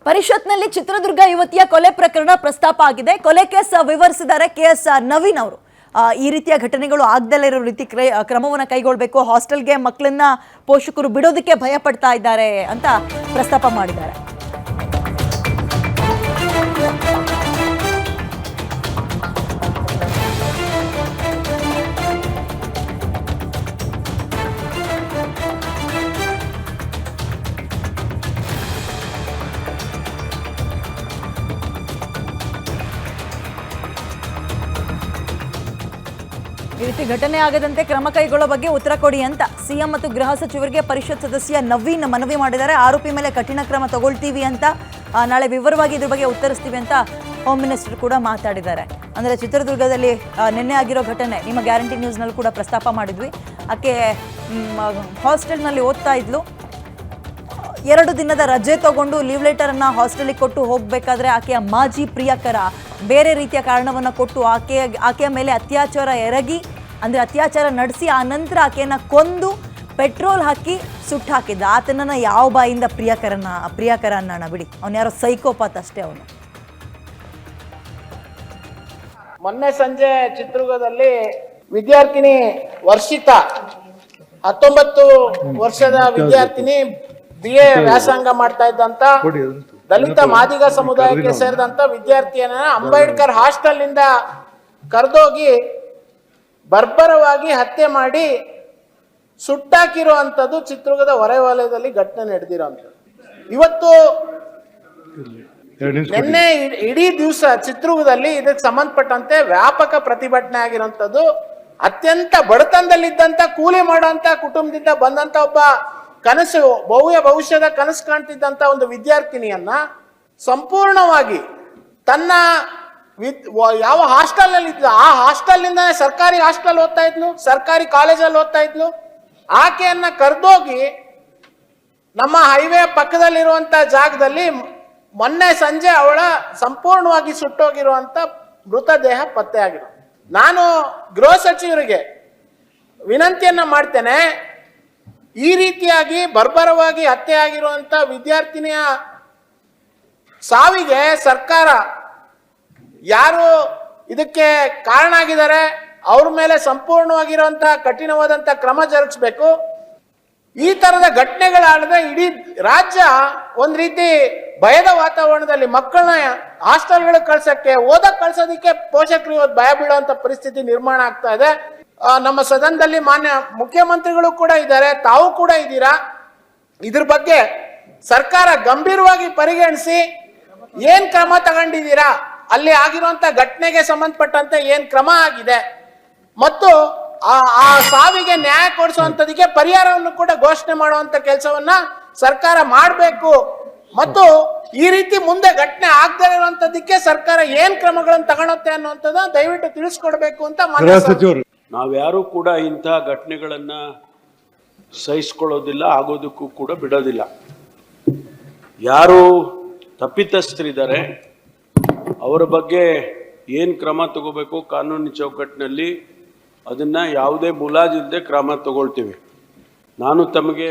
ಪರಿಷತ್ನಲ್ಲಿ ಚಿತ್ರದುರ್ಗ ಯುವತಿಯ ಕೊಲೆ ಪ್ರಕರಣ ಪ್ರಸ್ತಾಪ ಆಗಿದೆ. ಕೊಲೆ ಕೇಸ್ ವಿವರಿಸಿದ್ದಾರೆ KS ನವೀನ್ ಅವರು. ಈ ರೀತಿಯ ಘಟನೆಗಳು ಆಗದಲ್ಲೇ ಇರೋ ರೀತಿ ಕ್ರಮವನ್ನು ಕೈಗೊಳ್ಳಬೇಕು, ಹಾಸ್ಟೆಲ್ಗೆ ಮಕ್ಕಳನ್ನ ಪೋಷಕರು ಬಿಡೋದಕ್ಕೆ ಭಯ ಪಡ್ತಾ ಇದ್ದಾರೆ ಅಂತ ಪ್ರಸ್ತಾಪ ಮಾಡಿದ್ದಾರೆ. ಈ ರೀತಿ ಘಟನೆ ಆಗದಂತೆ ಕ್ರಮ ಕೈಗೊಳ್ಳೋ ಬಗ್ಗೆ ಉತ್ತರ ಕೊಡಿ ಅಂತ ಸಿಎಂ ಮತ್ತು ಗೃಹ ಸಚಿವರಿಗೆ ಪರಿಷತ್ ಸದಸ್ಯ ನವೀನ್ ಮನವಿ ಮಾಡಿದ್ದಾರೆ. ಆರೋಪಿ ಮೇಲೆ ಕಠಿಣ ಕ್ರಮ ತಗೊಳ್ತೀವಿ ಅಂತ, ನಾಳೆ ವಿವರವಾಗಿ ಇದ್ರ ಬಗ್ಗೆ ಉತ್ತರಿಸ್ತೀವಿ ಅಂತ ಹೋಮ್ ಮಿನಿಸ್ಟರ್ ಕೂಡ ಮಾತಾಡಿದ್ದಾರೆ. ಅಂದರೆ ಚಿತ್ರದುರ್ಗದಲ್ಲಿ ನಿನ್ನೆ ಆಗಿರೋ ಘಟನೆ ನಿಮ್ಮ ಗ್ಯಾರಂಟಿ ನ್ಯೂಸ್ನಲ್ಲಿ ಕೂಡ ಪ್ರಸ್ತಾಪ ಮಾಡಿದ್ವಿ. ಆಕೆ ಹಾಸ್ಟೆಲ್ನಲ್ಲಿ ಓದ್ತಾ ಇದ್ಲು. 2 ದಿನದ ರಜೆ ತಗೊಂಡು ಲೀವ್ ಲೆಟರನ್ನು ಹಾಸ್ಟೆಲಿಗೆ ಕೊಟ್ಟು ಹೋಗಬೇಕಾದ್ರೆ ಆಕೆಯ ಮಾಜಿ ಪ್ರಿಯಕರ ಬೇರೆ ರೀತಿಯ ಕಾರಣವನ್ನು ಕೊಟ್ಟು ಆಕೆಯ ಮೇಲೆ ಅತ್ಯಾಚಾರ ಎರಗಿ, ಅಂದರೆ ಅತ್ಯಾಚಾರ ನಡೆಸಿ ಆ ನಂತರ ಆಕೆಯನ್ನು ಕೊಂದು ಪೆಟ್ರೋಲ್ ಹಾಕಿ ಸುಟ್ಟು ಹಾಕಿದ್ದ. ಆತನನ್ನು ಯಾವ ಬಾಯಿಂದ ಪ್ರಿಯಕರ ಅನ್ನೋಣ ಬಿಡಿ, ಅವನು ಯಾರೋ ಸೈಕೋಪಾತ್ ಅಷ್ಟೇ ಅವನು. ಮೊನ್ನೆ ಸಂಜೆ ಚಿತ್ರದುರ್ಗದಲ್ಲಿ ವಿದ್ಯಾರ್ಥಿನಿ ವರ್ಷಿತಾ 19 ವರ್ಷದ ವಿದ್ಯಾರ್ಥಿನಿ BA ವ್ಯಾಸಂಗ ಮಾಡ್ತಾ ಇದ್ದಂತ ದಲಿತ ಮಾದಿಗ ಸಮುದಾಯಕ್ಕೆ ಸೇರಿದಂತ ವಿದ್ಯಾರ್ಥಿಯನ್ನ ಅಂಬೇಡ್ಕರ್ ಹಾಸ್ಟೆಲ್ ನಿಂದ ಕರೆದೋಗಿ ಬರ್ಬರವಾಗಿ ಹತ್ಯೆ ಮಾಡಿ ಸುಟ್ಟಾಕಿರುವಂತದ್ದು ಚಿತ್ರದುರ್ಗದ ಹೊರವಲಯದಲ್ಲಿ ಘಟನೆ ನಡೆದಿರುವಂಥದ್ದು. ಇವತ್ತು ನಿನ್ನೆ ಇಡೀ ದಿವಸ ಚಿತ್ರದುರ್ಗದಲ್ಲಿ ಇದಕ್ಕೆ ಸಂಬಂಧಪಟ್ಟಂತೆ ವ್ಯಾಪಕ ಪ್ರತಿಭಟನೆ ಆಗಿರುವಂತದ್ದು. ಅತ್ಯಂತ ಬಡತನದಲ್ಲಿದ್ದಂತ ಕೂಲಿ ಮಾಡುವಂತ ಕುಟುಂಬದಿಂದ ಬಂದಂತ ಒಬ್ಬ ಕನಸು ಭವಿಷ್ಯದ ಕನಸು ಕಾಣ್ತಿದ್ದಂತ ಒಂದು ವಿದ್ಯಾರ್ಥಿನಿಯನ್ನ ಸಂಪೂರ್ಣವಾಗಿ ತನ್ನ ಯಾವ ಹಾಸ್ಟೆಲ್ ನಲ್ಲಿ ಇದ್ಲು ಆ ಹಾಸ್ಟೆಲ್ ನಿಂದ ಸರ್ಕಾರಿ ಹಾಸ್ಟೆಲ್ ಓದ್ತಾ ಇದ್ಲು, ಸರ್ಕಾರಿ ಕಾಲೇಜಲ್ಲಿ ಓದ್ತಾ ಇದ್ಲು. ಆಕೆಯನ್ನ ಕರೆದೋಗಿ ನಮ್ಮ ಹೈವೇ ಪಕ್ಕದಲ್ಲಿರುವಂತ ಜಾಗದಲ್ಲಿ ಮೊನ್ನೆ ಸಂಜೆ ಅವಳ ಸಂಪೂರ್ಣವಾಗಿ ಸುಟ್ಟೋಗಿರುವಂತ ಮೃತದೇಹ ಪತ್ತೆಯಾಗಿದೆ. ನಾನು ಗೃಹ ಸಚಿವರಿಗೆ ವಿನಂತಿಯನ್ನ ಮಾಡ್ತೇನೆ, ಈ ರೀತಿಯಾಗಿ ಬರ್ಬರವಾಗಿ ಹತ್ಯೆ ಆಗಿರುವಂತ ವಿದ್ಯಾರ್ಥಿನಿಯ ಸಾವಿಗೆ ಸರ್ಕಾರ ಯಾರು ಇದಕ್ಕೆ ಕಾರಣ ಆಗಿದ್ದಾರೆ ಅವ್ರ ಮೇಲೆ ಸಂಪೂರ್ಣವಾಗಿರುವಂತ ಕಠಿಣವಾದಂತ ಕ್ರಮ ಜರುಗಿಸಬೇಕು. ಈ ತರದ ಘಟನೆಗಳಾದ್ರೆ ಇಡೀ ರಾಜ್ಯ ಒಂದ್ ರೀತಿ ಭಯದ ವಾತಾವರಣದಲ್ಲಿ ಮಕ್ಕಳನ್ನ ಹಾಸ್ಟೆಲ್ಗಳಿಗೆ ಕಳ್ಸಕ್ಕೆ ಓದಕ್ ಕಳ್ಸೋದಿಕ್ಕೆ ಪೋಷಕರು ಇವತ್ತು ಭಯ ಬೀಳುವಂತ ಪರಿಸ್ಥಿತಿ ನಿರ್ಮಾಣ ಆಗ್ತಾ ಇದೆ. ನಮ್ಮ ಸದನದಲ್ಲಿ ಮಾನ್ಯ ಮುಖ್ಯಮಂತ್ರಿಗಳು ಕೂಡ ಇದ್ದಾರೆ, ತಾವು ಕೂಡ ಇದ್ದೀರಾ. ಇದ್ರ ಬಗ್ಗೆ ಸರ್ಕಾರ ಗಂಭೀರವಾಗಿ ಪರಿಗಣಿಸಿ ಏನ್ ಕ್ರಮ ತಗೊಂಡಿದ್ದೀರಾ, ಅಲ್ಲಿ ಆಗಿರುವಂತ ಘಟನೆಗೆ ಸಂಬಂಧಪಟ್ಟಂತೆ ಏನ್ ಕ್ರಮ ಆಗಿದೆ ಮತ್ತು ಆ ಸಾವಿಗೆ ನ್ಯಾಯ ಕೊಡಿಸುವಂತದಕ್ಕೆ ಪರಿಹಾರವನ್ನು ಕೂಡ ಘೋಷಣೆ ಮಾಡುವಂತ ಕೆಲಸವನ್ನ ಸರ್ಕಾರ ಮಾಡಬೇಕು ಮತ್ತು ಈ ರೀತಿ ಮುಂದೆ ಘಟನೆ ಆಗದೇ ಇರುವಂತದಕ್ಕೆ ಸರ್ಕಾರ ಏನ್ ಕ್ರಮಗಳನ್ನು ತಗೊಳುತ್ತೆ ಅನ್ನುವಂಥದ್ದು ದಯವಿಟ್ಟು ತಿಳಿಸ್ಕೊಡ್ಬೇಕು ಅಂತ. ನಾವ್ಯಾರೂ ಕೂಡ ಇಂಥ ಘಟನೆಗಳನ್ನ ಸಹಿಸ್ಕೊಳ್ಳೋದಿಲ್ಲ, ಆಗೋದಕ್ಕೂ ಕೂಡ ಬಿಡೋದಿಲ್ಲ. ಯಾರು ತಪ್ಪಿತಸ್ಥರಿದ್ದಾರೆ ಅವರ ಬಗ್ಗೆ ಏನು ಕ್ರಮ ತಗೋಬೇಕು ಕಾನೂನಿನ ಚೌಕಟ್ಟಿನಲ್ಲಿ ಅದನ್ನ ಯಾವುದೇ ಮುಲಾಜಿಲ್ಲದೆ ಕ್ರಮ ತಗೊಳ್ತೀವಿ. ನಾನು ತಮಗೆ